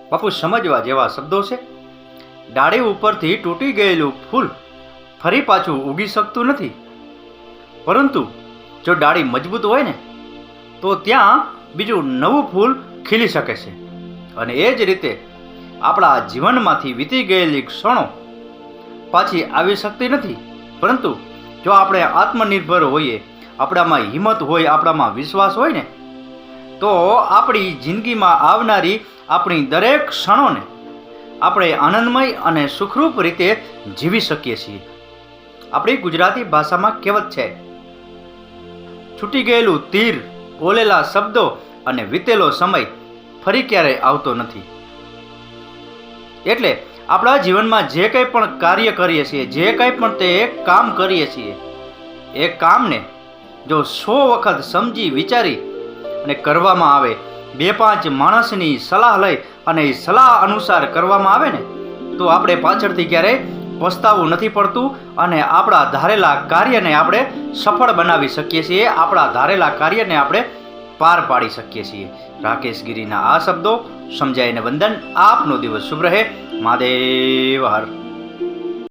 બાપુ સમજવા જેવા શબ્દો છે. ડાળી ઉપરથી તૂટી ગયેલું ફૂલ ફરી પાછું ઉગી શકતું નથી, પરંતુ જો ડાળી મજબૂત હોય ને તો ત્યાં બીજું નવું ફૂલ ખીલી શકે છે. અને એ જ રીતે આપણા જીવનમાંથી વીતી ગયેલી ક્ષણો પાછી આવી શકતી નથી, પરંતુ જો આપણે આત્મનિર્ભર હોઈએ, આપણામાં હિંમત હોય, આપણામાં વિશ્વાસ હોય ને, તો આપણી જિંદગીમાં આવનારી આપણી દરેક ક્ષણોને આપણે આનંદમય અને સુખરૂપ રીતે જીવી શકીએ છીએ. આપણી ગુજરાતી ભાષામાં કહેવત છે, છૂટી ગયેલું તીર, બોલેલા શબ્દો અને વીતેલો સમય ફરી ક્યારેય આવતો નથી. એટલે આપણા જીવનમાં જે કંઈ પણ કાર્ય કરીએ છીએ, જે કંઈ પણ તે કામ કરીએ છીએ, એ કામને જો 100 વખત સમજી વિચારી અને કરવામાં આવે, 2-5 માણસની સલાહ લઈ અને એ સલાહ અનુસાર કરવામાં આવે ને, તો આપણે પાછળથી ક્યારેય પસ્તાવું નથી પડતું અને આપણા ધારેલા કાર્યને આપણે સફળ બનાવી શકીએ છીએ, આપણા ધારેલા કાર્યને આપણે પાર પાડી શકીએ છીએ. રાકેશ ગીરીના આ શબ્દો સમજાઈને વંદન. આપનો દિવસ શુભ રહે. મહાદેવ હર.